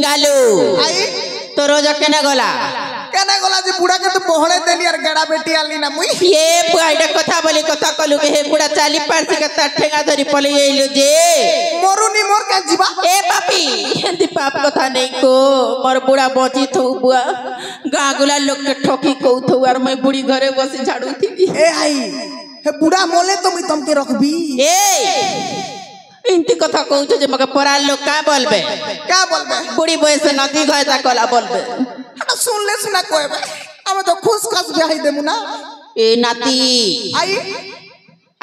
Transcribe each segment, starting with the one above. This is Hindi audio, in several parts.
पिंगालू आई तो रोज केने गला जी बुढ़ा के तो पहले देली और गड़ा बेटी आली ना मुई ये बुआईटा कथा बोली कथा कलु के हे बुढ़ा चाली पारसी के ठेंगा धरी पले आइलु जे मोरुनी मोर के जीवा ए पापी हिंदी पाप कथा नहीं को मोर बुढ़ा बची थो बुआ गागुला लोग के ठोकी को थो और मैं बुढ़ी घरे बसी झाड़ू थी ए आई हे बुढ़ा मोले तो मैं तुमके रखबी ए इंती कथा कहू जे मके पराल लोग का बोलबे बुढ़ी बयस नदी गए ता कला बोलबे सुन ले सुना कोएबे हम तो खुश खस ब्याह देमु ना ए नाती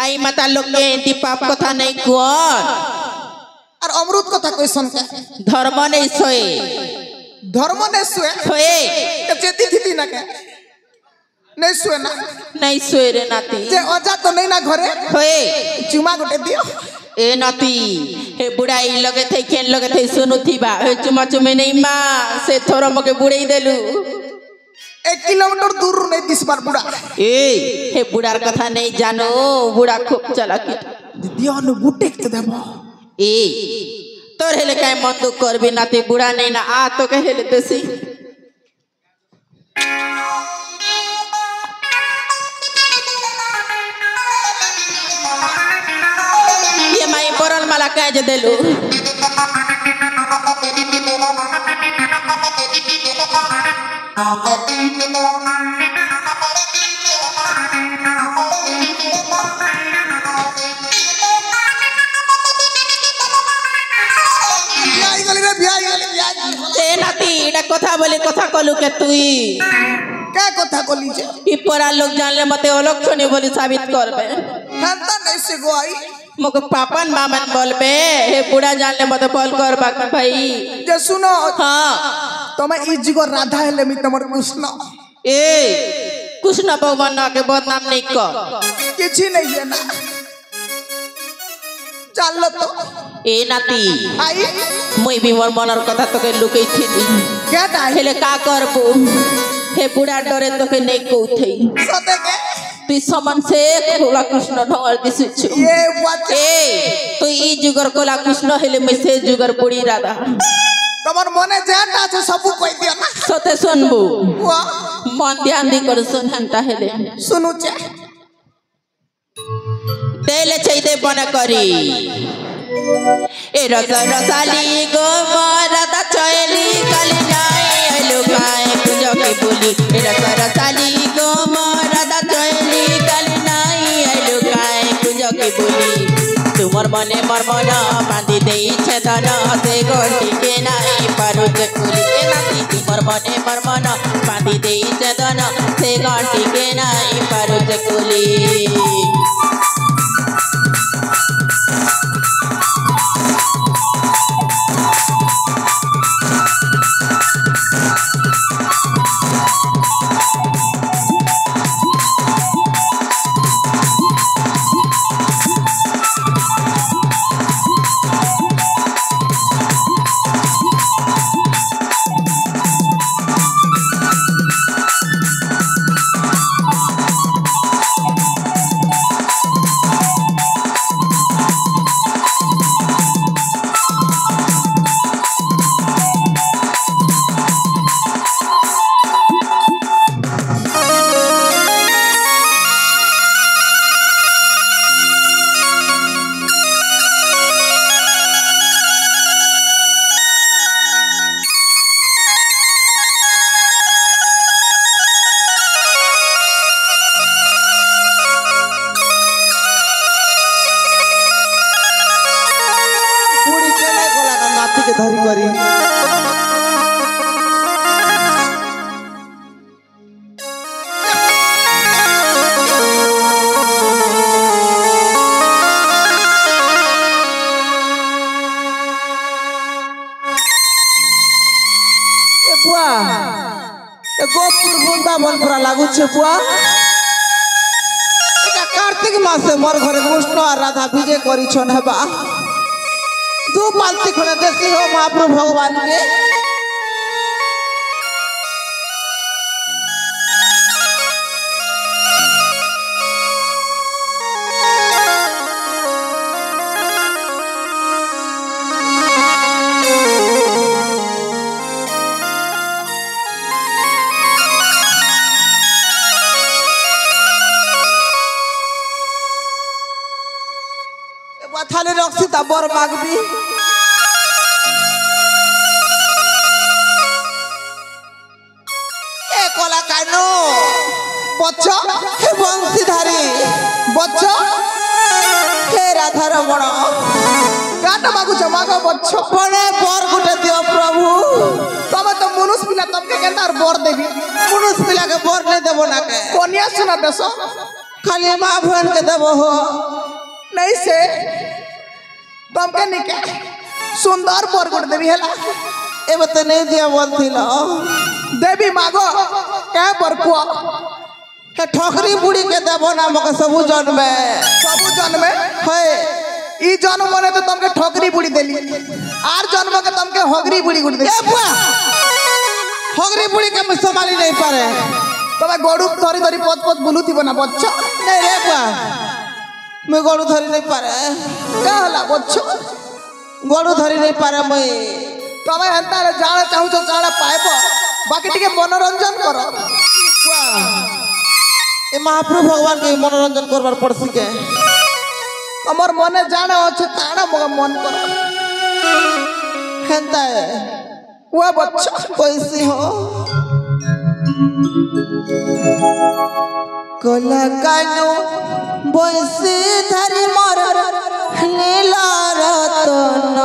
आई माता लोग के इंती पाप कथा नहीं कोन और अमृत कथा कोई सुन के धर्म नहीं सोए सोए चेती थी ना के नहीं सोए ना नहीं सोए रे नाती जे अजा तो नहीं ना घरे होए चुमा गोटे दियो ए नाती हे बुढ़ाई लगे थे केन लगे थे सुनु थी बा हे चुमा चुमे नहीं मां से थोड़ा मके बुढ़ाई देलु 1 किलोमीटर दूर नहीं दिस बार बुढ़ा ए हे बुढ़ार कथा नहीं जानो बुढ़ा खूब चालाकी दियो न बुटे के देबो ए तोर हेले काय मन दुख करबी नाती बुढ़ा नहीं ना आ तो के हेले देसी ये माई परल माला कह जे देलु ए नाती एटा कथा बोली कथा कलु के तुई क्या कथा कली जे ई परा लोग जानले मते अलक्षणी बोली साबित करबे हंता नहीं से गो आई मके पापन मामन बोलबे हे बुढ़ा जानले मते बोल करबा भाई जे सुनो हां तमे ई जिगो राधा हेले मी तमर कृष्ण ए कृष्ण भगवान के बदनाम नहीं कर किछि नहीं है ना चल तो ए नाती आई मुई भी मोर मनर कथा तो के लुकई थी क्या दाई हेले का करबो हे बुढ़ा डरे तो के नहीं कहथई सते के तू समन से कोला कृष्ण ढंगर दिसछु ये बात ए तू ई जुगर कोला कृष्ण हेले मैं से जुगर बुढ़ी राधा तमर मने जेटा আছে सब কই দিও না सते सुनबो हुआ मन ध्यान दी कर सुन हंता हेले सुनु चे देले छैदे बन करी ए रस रसाली गो मरदा चैली कली नाई आइलो काए कुजो के बोली ए रस रसाली गो मरदा चैली कली नाई आइलो काए कुजो के बोली तुमर मने मर्मन बांधी देई छेदन से गोटी के नाई पारु चकुली ए नाती तुमर मने मर्मन बांधी देई छेदन से गोटी के नाई पारु चकुली धरी करी बुआ गोपुर वृंदावन पूरा लागू छे बुआ कार्तिक मासे मोर घरे कृष्ण और राधा विजय करी छन हेबा दो पालती खड़े देसी हो महाप्रभु भगवान के थाली रखी ता बर मागबी ए कला कानो बच्चा हे बंशीधारी बच्चा हे राधा रमण गाना मागु जमागो बच्चा बने बर गुटे दियो प्रभु तब तो मनुष्य पिला तमके केंदार बर देबी मनुष्य पिला के बर नहीं देबो ना के कोनिया सुना देसो खाली मां बहन के देबो हो नहीं से तमके निके सुंदर बर गुट देबी हला एबे तो नहीं दिया बोलथिलो देवी मागो के बर को हे ठोकरी बुड़ी के देबो ना मके सबु जन्मे है ई जन्म मने तो तमके ठोकरी बुड़ी देली आर जन्म के तमके होगरी बुड़ी गुट देली ए बुआ होगरी बुड़ी के संभाली नहीं पारे तबे गोडू धरी धरी पत पत बुलुथिबो ना बच्चा नहीं रे बुआ मैं गोडू धरी नहीं पारे का हला बच्चा गोडू धरी नहीं पारे मैं तबे हंता रे जाने चाहू तो जाने पाएबो बाकी टिके मनोरंजन करो बुआ ए महाप्रभु भगवान के मनोरंजन करबार पड़सी के हमर मने जाने अछि ताना मन कर हेंता है वो बच्चा कैसी हो कला कानो बंसी धरी मोर नीला रतन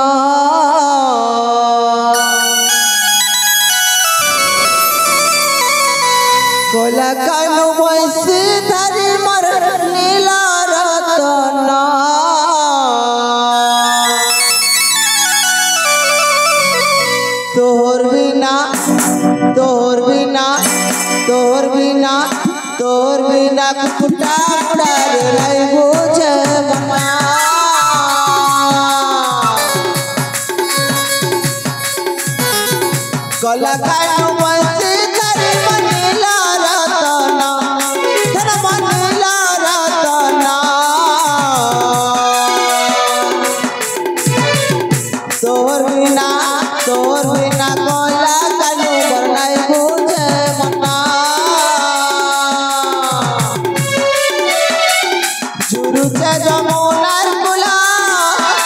कला कानो बंसी धरी मोर नीला रतन तोहर बिना कुटा उड़ा रे लाई बोझ बना कला कानो बंसी धरी मनीला रतना धन मनीला रतना तोहर बिना कला कानो बरनाई बोझ बना चुरुचे जमुनार कुला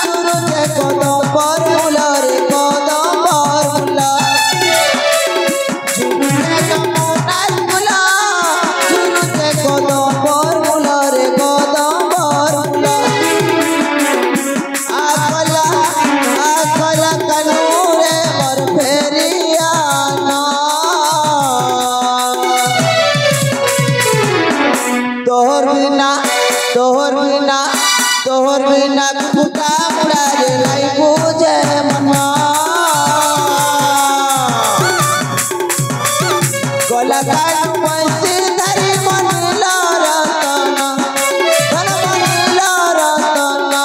चुरुचे कदम पर मुला रे कदम पर मुला चुरुचे जमुनार कुला चुरुचे कदम पर मुला रे कदम पर मुला आकला कनूरे मर फेरियाना तोहर बिना फुटा मुड़ा रे लाई पूजे मना गला कान बंसी धरी मनीला रतना धन मनीला रतना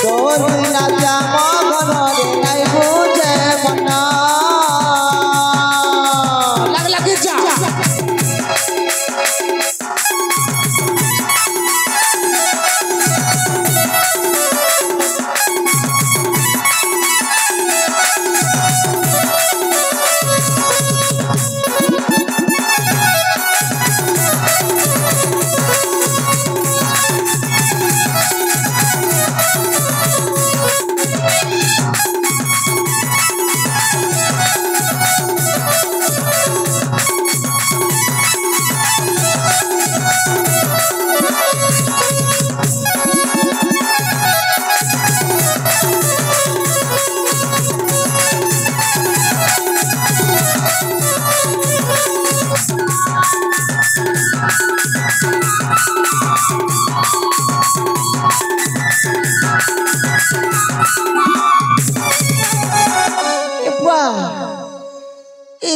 तोहर बिना जामा घन रे लाई पूजे मना लग जा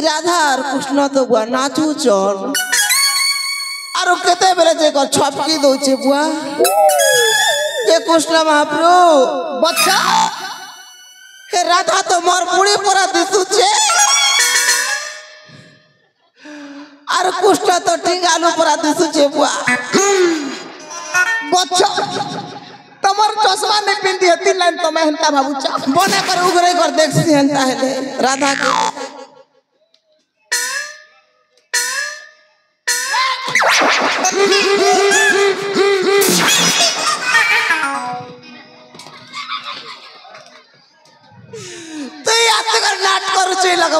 राधा और कृष्ण तो बुआ नाचू चल आरो केते बेले जे को छपकी दोचे बुआ ये कृष्ण महाप्रभु बच्चा हे राधा तो मोर पुड़ी परा दिसुचे आरो कृष्ण तो टिंगालू परा दिसुचे बुआ बच्चा तमर चश्मा नहीं पिंदी है 3 लाइन तो मैं हंता बाबूचा बने कर उगरे कर देखसी हंता है राधा के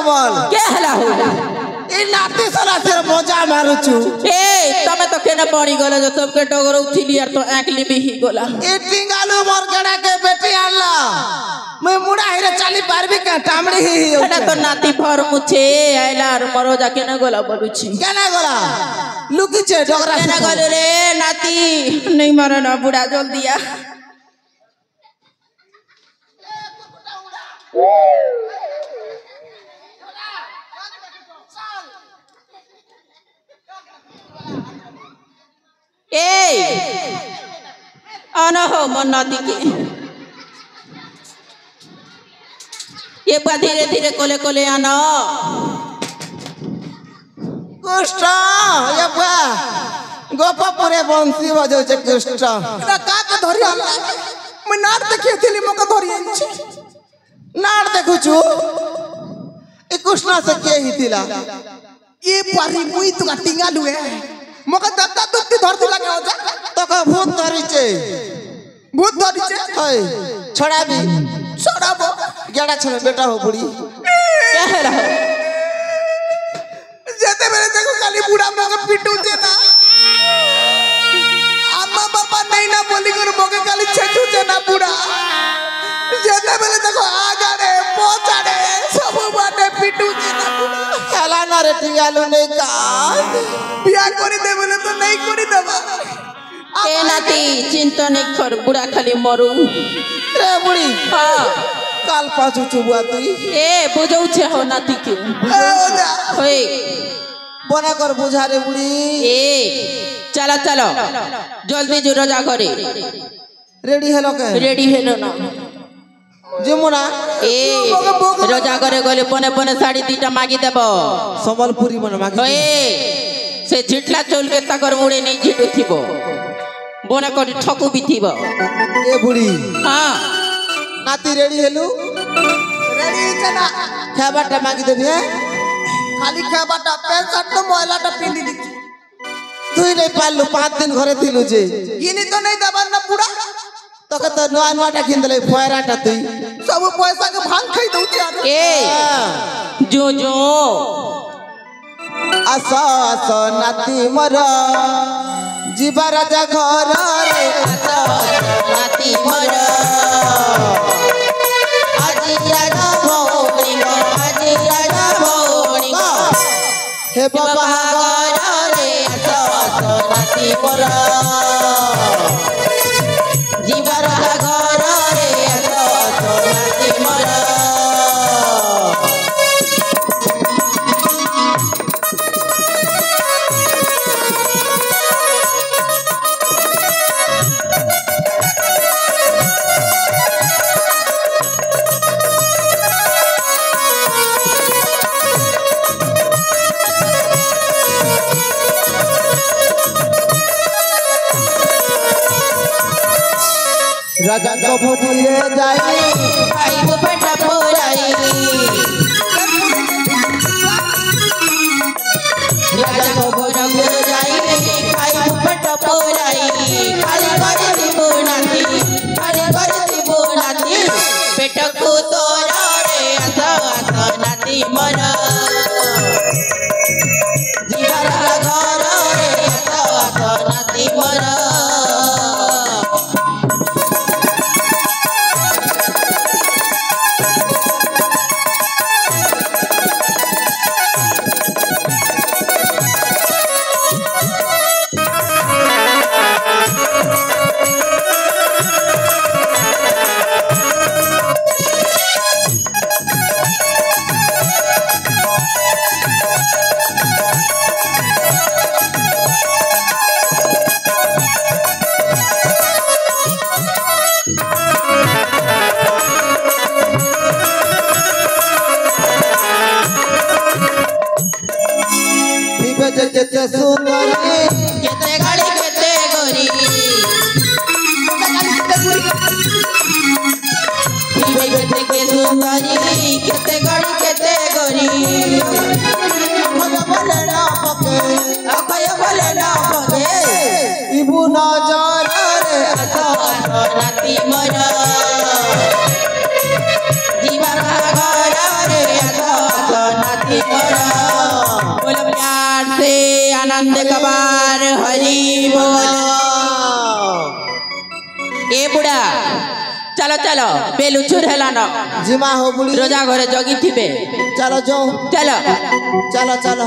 कमल के हला हो ई नाती साला तेरे मजा मारुछु ए तमे तो केने पड़ी गले जो सबके टगर उठिली यार तो आंखली भी ही गोला ई टिंगालू मोर गड़ा के बेटी आनला मैं मुड़ा हिरे चली पारबी का टामड़ी ही एटा तो नाती भर मुछे आइला और मरो जा केने गोला बोलुछि केना गोला लुकी छे डगरा केने गोले रे नाती नहीं मरो ना बुढ़ा जल दिया आना हो मन नाती के ये बा धीरे धीरे कोले कोले आना कृष्ण ये बा गोपापुरे बंसी बजो छे कृष्ण ना का के धरि आला मैं नाट देखि थिली मका धरि आछि नाट देखु छु ए कृष्ण से के ही थिला ये पारी मुई तो टिंगा लुए मका दत्ता दुत्ती धरती लगे हो जा तो का भूत धरि छे भूत धरि छे हय छड़ाबी छड़ाबो गेड़ा छड़े बेटा हो बुढ़ी क्या रहा जेते मेरे देखो खाली बूढ़ा मगे पिटू छे ना अम्मा पापा नहीं ना बोली कर मगे खाली छेटू छे ना बूढ़ा जेते मेरे देखो आगाड़े पहुंचाड़े सब बाटे पिटू छे ना बूढ़ा खेला ना रे टिंगालू नहीं का बिया करी दे बोले तो नहीं करी देबा ए नाती चिंता नहीं कर बुढ़ा खाली मरू रे बुढ़ी हां काल पाछू चुबुआ तुई ए बुझौ छे हो नाती के ए ओजा होय बना कर बुझा रे बुढ़ी ए चलो चलो जल्दी जो रोजा करे रेडी हेलो के रेडी हेलो ना जमुना ए रोजा करे गले पने पने साड़ी दीटा मागी देबो संबलपुरी मन मागी होय से झिटला चोल के तकर मुड़े नहीं झिटु थिबो बोना कर ठकु भी थिबो ए बुढ़ी हां नाती रेडी हेलु रेडी चना खाबाटा मागी देबे खाली खाबाटा पैंट शर्ट तो मोहलाटा पिंदी दी तुई नहीं पालू 5 दिन घरे थिलु जे इनी तो नहीं दबन ना पूरा तो के तो नवा नवाटा किनले फोयराटा तुई सब पैसा के भांग खाई दउ यार ए जो जो आसा आसा नाती मर जीवा राजा घर रे आसा नाती मर हे बाबा रे आसा नाती मर जीवर घर रे आसा नाती मर राजा को भोजिए जाई भाई वो बड़ा पोराई राजा को बोरा को जाई भाई वो बड़ा पोराई खाली करती बोनाती पेट को तोरा रे आसा आसा नाती मर जीवर घर रे आसा आसा नाती मर नंद कबार हरि बोल। ए बुढ़ा चलो चलो बेलुचुर है ना जिमा हो बुढ़ी रोजा घरे जगी थिबे चलो जाओ चलो चलो चलो